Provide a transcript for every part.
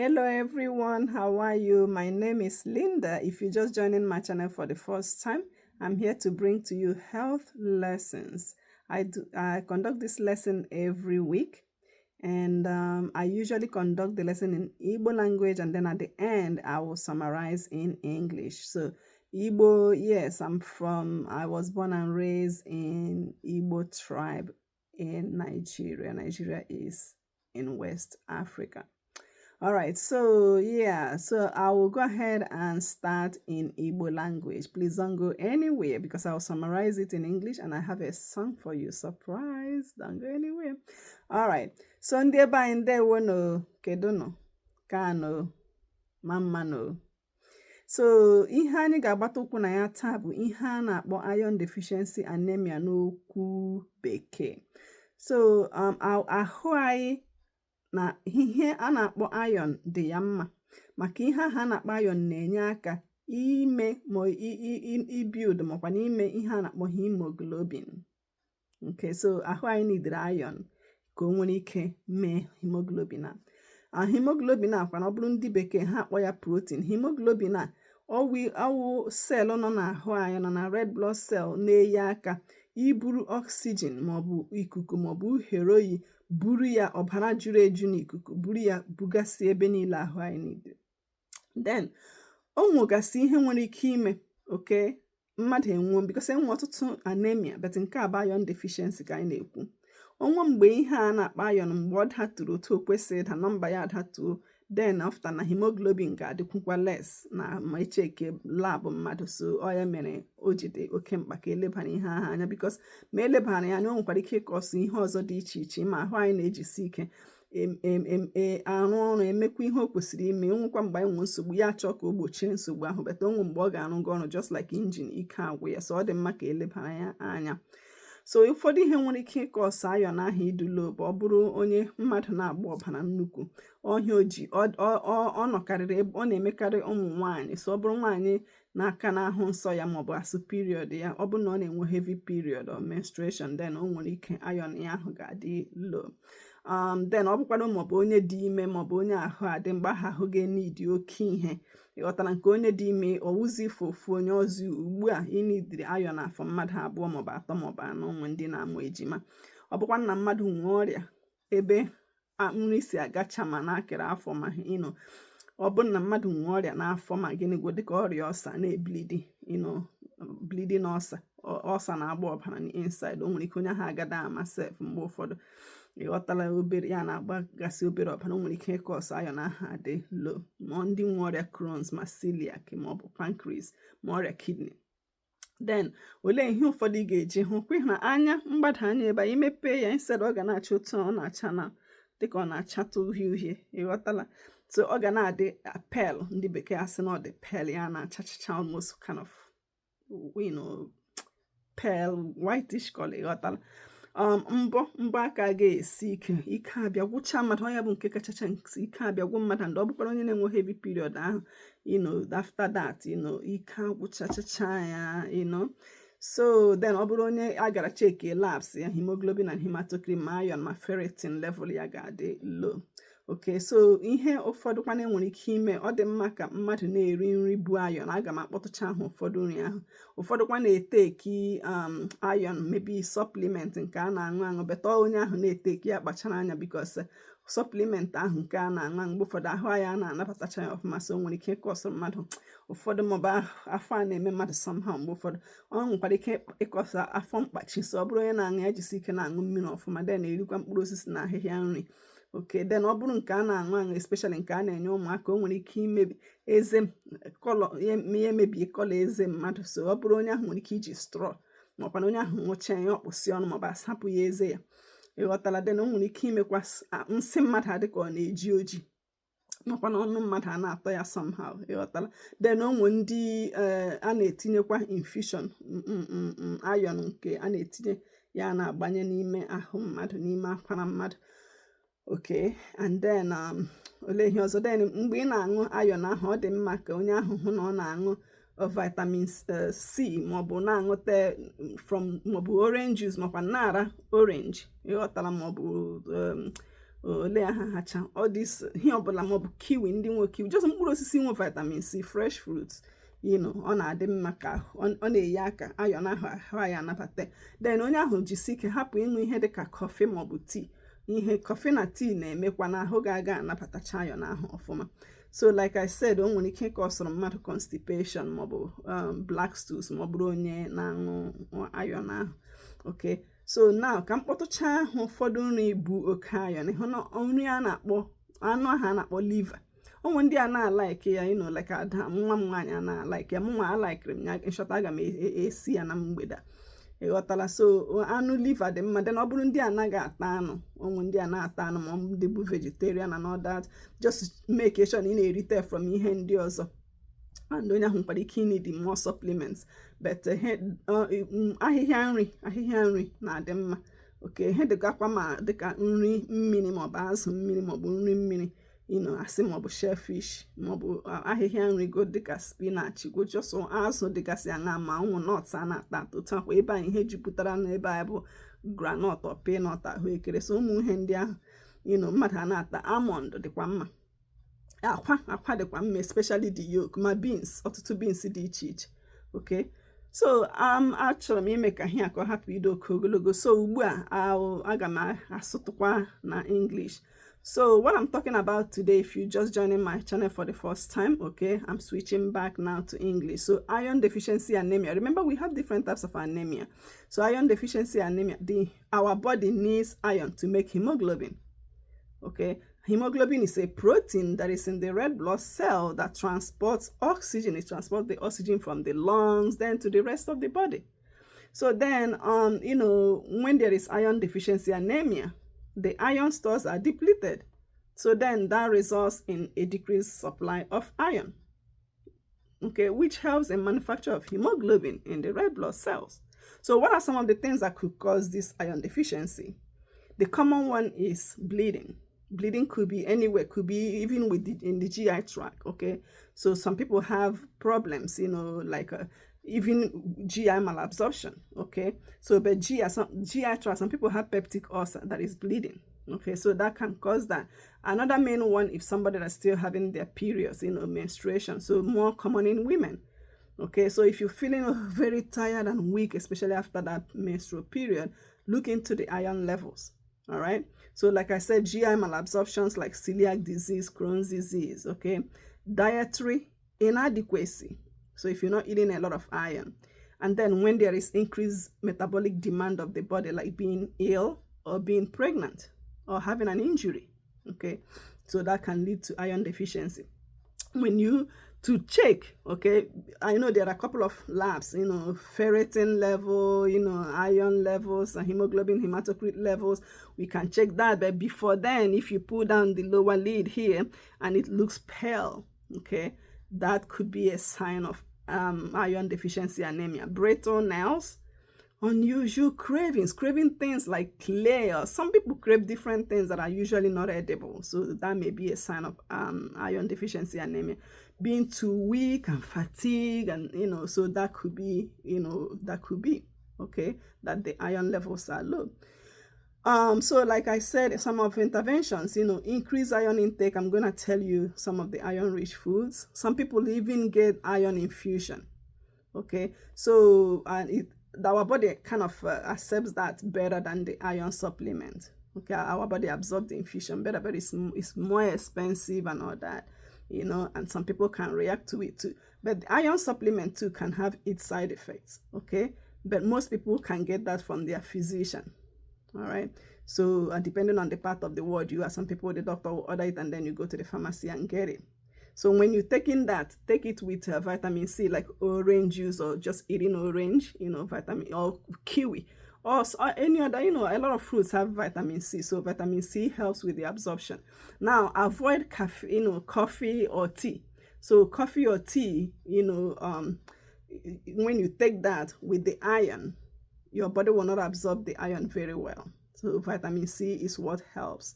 Hello everyone, how are you? My name is Linda. If you're just joining my channel for the first time, I'm here to bring to you health lessons. I conduct this lesson every week, and I usually conduct the lesson in Igbo language, and then at the end I will summarize in English. So Igbo, yes, I was born and raised in Igbo tribe in Nigeria. Nigeria is in West Africa. All right, so I will go ahead and start in Igbo language. Please don't go anywhere because I'll summarize it in English and I have a song for you. Surprise, don't go anywhere. All right, so ndị ebe anyị ndewo no, kedu no, ka no, mama no. So ihe anyị ga-agbata ụkwụ na ya taa bụ ihe a na-akpọ iron deficiency anemia n'okwu bekee. So ahụ anyị na ihe a na-akpọ iron dị ya mma maka ihe ahụ a na-akpọ iron na-enye aka ime ma ibuild makwa n'ime ihe a na-akpọ hemoglobin. Okay, so ahụ anyị nidere iron ka o nwere ike mee hemoglobin a. Hemoglobin a kwa na ọ bụrụ ndị bekee ha akpọ ya protein. Hemoglobin a ọwụ cell nọ n'ahụ anyị nọ na red blood cell na-enye aka iburu oxygen maọbụ ikuku maọbụ uhere oyi buru ya ọbara juru eju n'ikuku buru ya bugasị ebe niile ahụ anyị niile. Then o nwegasị ihe nwere ike ime mmadụ enwuo because enwe ọtụtụ anemia, but nke a bụ iron deficiency ka anyị na-ekwu. Onwe mgbe ihe a na-akpa iron mgbe ọ datụrụ otu o kwesịrị ịda, nọmba ya adatuo, then after na hemoglobin ga-adịkwukwa less na ma echeke labụ mmadụ. So ọ ya mere o jide oke mkpa ka elebara ihe ahụ anya because ma elebara ya anya o nwekwara ike ịkọsụ ihe ọzọ dị iche iche ma ahụ anyị na-ejisi ike arụ ọrụ emekwa ihe o kwesịrị ime. Onwekwa mgbe anyị nwee nsogbu ya achọ ka o gbochie nsogbu ahụ, beta onwe mgbe ọ ga-arụ gị ọrụ just like engine ike agwụ ya. So ọ dị mma ka elebara ya anya. So ụfọdụ ihe nwere ike ịkọsụ iron ahụ idulo bụ ọ bụrụ onye mmadụ na-agba ọbara nnukwu, ọhịa ojii, ọ nọkarịrị ebe ọ na-emekarị ụmụ nwaanyị. So ọ bụrụ nwaanyị na-aka n'ahụ nsọ ya maọbụ asụ period ya, ọ bụrụ na ọ na-enwe heavy period or menstruation, then o nwere ike iron ya ahụ ga-adị low. Then ọ bụkwara maọbụ onye dị ime maọbụ onye ahụ adị mgbe ahụ ga-enidi oke ihe. Ịghọtara nke onye dị ime ọwụzi ofu onye ọzọ ugbu a ịnidiri iron afọ mmadụ abụọ maọbụ atọ maọbụ anọ, nwe ndị na-amụ ejima. Ọ bụkwa na mmadụ nwee ọrịa ebe nri si agacha ma na-akịrị afọ ma ọ bụrụ na mmadụ nwee ọrịa n'afọ ma gịnịgwo dịka ọrịa ọsa na-eblidi bleeding ọsa na-agba ọbara n'inside, o nwere ike onye ahụ agada ama sef mgbe ụfọdụ. Ịghọtala obere ya na-agbagasị obere ọbara, o nwere ike ịkọsụ iron ahụ adị low. Ma ndị nwe ọrịa Crohn's ma celiac maọbụ pancreas ma ọrịa kidney. Then olee ihe ụfọdụ ị ga-eji hụ kwa na anya mgbada anya ebe anyị mepee ya instead ọ ga na-acha otu ọ na-acha na dịka ọ na-achatụ uhie uhie. Ịghọtala, so ọ ga na-adị pale, ndị bekee asị na ọ dị pale, ya na-achachacha almost kind of pale whitish color. Ịghọtala, mbọ aka ga-esi ike abịa gwụcha mmadụ. Ọ ya bụ nke kachacha ike abịa gwụ mmadụ, and ọ bụkwara onye na-enwe heavy period ahụ after that ike agwụchachacha ya so then ọ bụrụ onye a gara cheki labs ya, hemoglobin and hematocrit ma iron ma ferritin level ya ga-adị low. Okay, so ihe ụfọdụ kwana enwere ike ime, ọ dị mma ka mmadụ na-eri nri bụ iron. Aga m akpọtụcha ahụ ụfọdụ nri ahụ. Ụfọdụ kwa na-eteki iron maybe supplement nke a na-aṅụ beta onye ahụ na-eteki ya kpachara anya because supplement ahụ nke a na-aṅụ mgbe ụfọdụ ahụ ya na-anabatacha ya ọfụma. So o nwere ike ịkọsụ mmadụ ụfọdụ maọbụ afọ a na-eme mmadụ somehow mgbe ụfọdụ. Ọ nwekwara ike ịkọsụ afọ mkpachi. So ọ bụrụ onye na-aṅụ ya jisi ike na-aṅụ mmiri ọfụma, then na-erikwa mkpụrụ osisi na ahịhịa nri. Okay, then ọ bụrụ nke a na-aṅụ especially nke a na-enye ụmụaka, o nwere ike imebi eze kọlọ, ihe mebie kọlọ eze mmadụ. So ọ bụrụ onye ahụ nwere ike iji straw maọkwa na onye ahụ nwụcha ya ọkpụsị ọnụ maọbụ asapụ ya eze ya. Ịghọtala, then o nwere ike imekwa nsị mmadụ adị ka ọ na-eji oji makwa na ọnụ mmadụ a na-atọ ya somehow. Ịghọtala, then o nwere ndị a na-etinyekwa infusion iron nke a na-etinye ya na-agbanye n'ime ahụ mmadụ, n'ime akwara mmadụ. Okay, and then olee ihe ọzọ. Then mgbe ị na-aṅụ iron ahụ, ọ dị mma ka onye ahụ hụ na ọ na-aṅụ vitamin C maọbụ na-aṅụte from maọbụ orange juice makwa nara orange. Ịghọtala, maọbụ ole aha hacha all this ihe ọbụla maọbụ kiwi ndị nwe kiwi just mkpụrụ osisi nwe vitamin C fresh fruits ọ na-adị mma ka ọ na-eyi aka ayọn ahụ ya anabata. Then onye ahụ jisi ike hapụ ịṅụ ihe dịka kọfị maọbụ tii. Ihe kọfị na tii na-emekwa na ahụ ga-aga anabatacha ayọn ahụ ọfụma. So like I said, o nwere ike ka ọ sọrọ mmadụ constipation maọbụ black stools ma ọ bụrụ onye na-aṅụ ayọn ahụ. Okay, so now ka mkpọtụcha ahụ ụfọdụ nri bụ oke ayọn. Ịhụ na nri a na-akpọ anụ ahụ a na-akpọ liver. Ụmụ ndị a na-alaiki ya like ada nwa m nwaanyị a na-alaiki ya. Mụnwa alaikiri m ya nchọta aga m esi ya na mgbede a. Ịghọtala. So anụ liver dị mma. Then ọ bụrụ ndị anaghị ata anụ, ụmụ ndị a na-ata anụ ma ndị bụ vegetarian and all that, just make sure na ị na-erite from ihe ndị ọzọ. And onye ahụ nkwara ike need more supplements, but ahịhịa nri na-adị mma. Okay, ihe dịkakwa ma dịka nri mmiri maọbụ azụ mmiri maọbụ nri mmiri, asị maọbụ shellfish maọbụ ahịhịa nri go dịka spinach go just azụ dịgasị aṅa ma ụmụ nuts a na-ata atụtụ akwa ebe anyị ihe jupụtara n'ebe anyị bụ groundnut or peanut ahụekere. So ụmụ ihe ndị ahụ mmadụ a na-ata. Almond dịkwa mma. Akwa dịkwa mma, especially the yolk. Ma beans, ọtụtụ beans dị iche iche. Okay, so achọrọ m ime ka ihe a ka ọ hapụ ido oke ogologo. So ugbu a aga m asụtụkwa na English. So what I'm talking about today, if you just joining my channel for the first time, okay, I'm switching back now to English. So iron deficiency anemia. Remember, we have different types of anemia. So iron deficiency anemia, our body needs iron to make hemoglobin. Okay, hemoglobin is a protein that is in the red blood cell that transports oxygen. It transports the oxygen from the lungs then to the rest of the body. So then, when there is iron deficiency anemia, the iron stores are depleted. So then that results in a decreased supply of iron, okay, which helps in manufacture of hemoglobin in the red blood cells. So what are some of the things that could cause this iron deficiency? The common one is bleeding. Bleeding could be anywhere, could be even in the GI tract, okay? So some people have problems, like even GI malabsorption, okay? So but GI tract, some people have peptic ulcer that is bleeding, okay? So that can cause that. Another main one, if somebody that's still having their periods, menstruation, so more common in women, okay? So if you're feeling very tired and weak, especially after that menstrual period, look into the iron levels, all right? So like I said, GI malabsorptions like celiac disease, Crohn's disease, okay? Dietary inadequacy. So if you're not eating a lot of iron, and then when there is increased metabolic demand of the body, like being ill or being pregnant or having an injury, okay? So that can lead to iron deficiency. To check, okay, I know there are a couple of labs, ferritin level, iron levels, and hemoglobin, hematocrit levels. We can check that, but before then, if you pull down the lower lid here and it looks pale, okay, that could be a sign of iron deficiency anemia. Brittle nails, unusual craving things like clay, or some people crave different things that are usually not edible. So that may be a sign of iron deficiency anemia. Being too weak and fatigued, and so that could be, okay, that the iron levels are low. So like I said, some of interventions, increase iron intake. I'm going to tell you some of the iron-rich foods. Some people even get iron infusion, okay? So our body kind of accepts that better than the iron supplement, okay? Our body absorbs the infusion better, but it's more expensive and all that, and some people can react to it too. But the iron supplement too can have its side effects, okay? But most people can get that from their physician. All right, so depending on the part of the world you are, some people, the doctor will order it and then you go to the pharmacy and get it. So when you're taking that, take it with vitamin C, like orange juice, or just eating orange, vitamin, or kiwi, or any other, a lot of fruits have vitamin C. So vitamin C helps with the absorption. Now avoid coffee or tea. So coffee or tea, when you take that with the iron, your body will not absorb the iron very well. So vitamin C is what helps.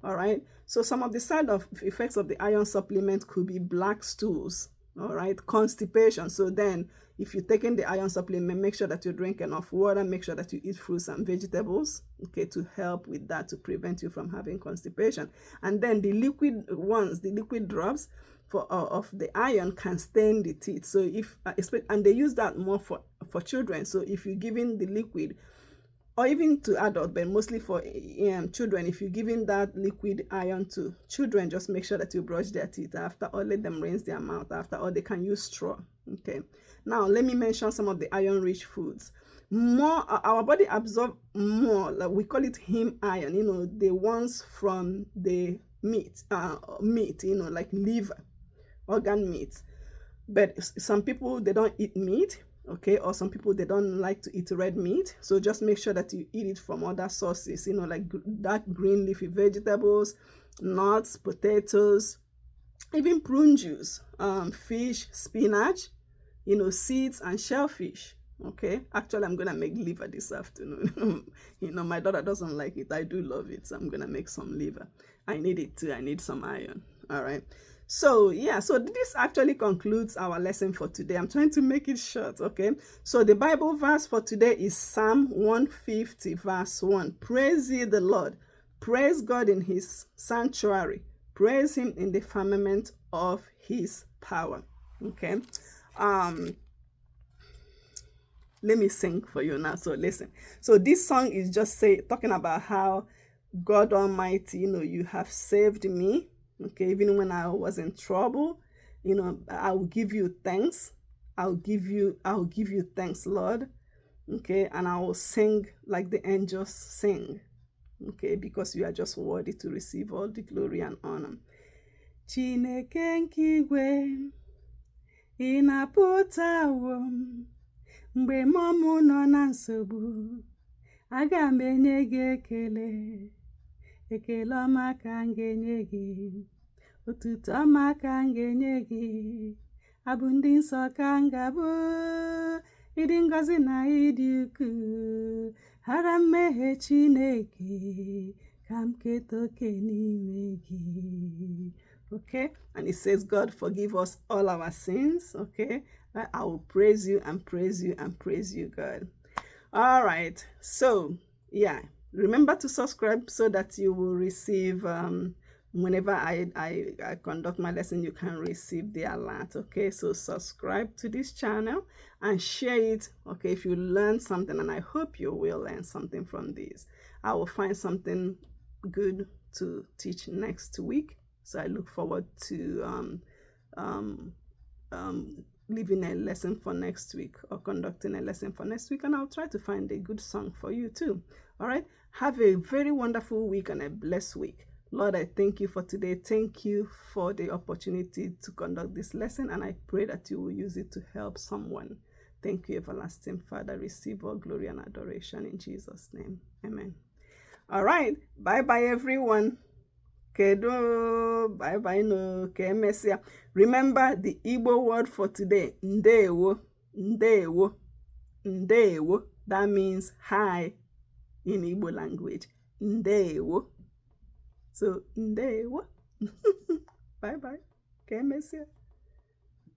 All right. So some of the side effects of the iron supplement could be black stools. All right, constipation. So then if you're taking the iron supplement, make sure that you drink enough water, make sure that you eat fruits and vegetables, okay, to help with that, to prevent you from having constipation. And then the liquid ones, the liquid drops of the iron can stain the teeth. So if and they use that more for children. So if you're giving the liquid, or even to adults, but mostly for children, if you're giving that liquid iron to children, just make sure that you brush their teeth after, or let them rinse their mouth after, or they can use straw. Okay, now let me mention some of the iron rich foods. More, our body absorbs more, like we call it heme iron, you know, the ones from the meat, you know, like liver, organ meat. But some people, they don't eat meat, okay, or some people, they don't like to eat red meat. So just make sure that you eat it from other sources, you know, like dark green leafy vegetables, nuts, potatoes, even prune juice, fish, spinach, you know, seeds and shellfish. Okay, actually I'm gonna make liver this afternoon. You know, my daughter doesn't like it, I do love it, so I'm gonna make some liver. I need it too, I need some iron. All right, so yeah, so this actually concludes our lesson for today. I'm trying to make it short. Okay, so the Bible verse for today is Psalm 150 verse 1. Praise ye the Lord, praise God in his sanctuary, praise him in the firmament of his power. Okay, let me sing for you now. So listen. So this song is just talking about how God Almighty, you know, you have saved me. Okay, even when I was in trouble, you know, I will give you thanks. I'll give you thanks, Lord. Okay, and I will sing like the angels sing. Okay, because you are just worthy to receive all the glory and honor. Chineke nke igwe, ị na-apụtawo m mgbe mụ nọ na nsogbu, aga m enye gị ekele. Ekele ọma ka m ga-enye gị, otuto ọma ka m ga-enye gị, abụ ndị nsọ ka m ga-abụ, ịdị ngọzi na ịdị ukwuu, hara mmehie Chineke, ka m keta oke n'ime gị. Okay, and it says, God forgive us all our sins. Okay, I will praise you and praise you and praise you, God. All right, so yeah, remember to subscribe so that you will receive whenever I conduct my lesson, you can receive the alert. Okay, so subscribe to this channel and share it. Okay, if you learn something, and I hope you will learn something from this. I will find something good to teach next week, so I look forward to leaving a lesson for next week, or conducting a lesson for next week, and I'll try to find a good song for you too. All right, have a very wonderful week and a blessed week. Lord, I thank you for today. Thank you for the opportunity to conduct this lesson, and I pray that you will use it to help someone. Thank you, everlasting Father. Receive all glory and adoration in Jesus' name. Amen. All right, bye bye everyone. Kedo, bye bye no, kemesia. Remember the Igbo word for today, ndewo, ndewo, ndewo. That means hi in Igbo language, ndewo. So ndewo. Bye bye, kemesia.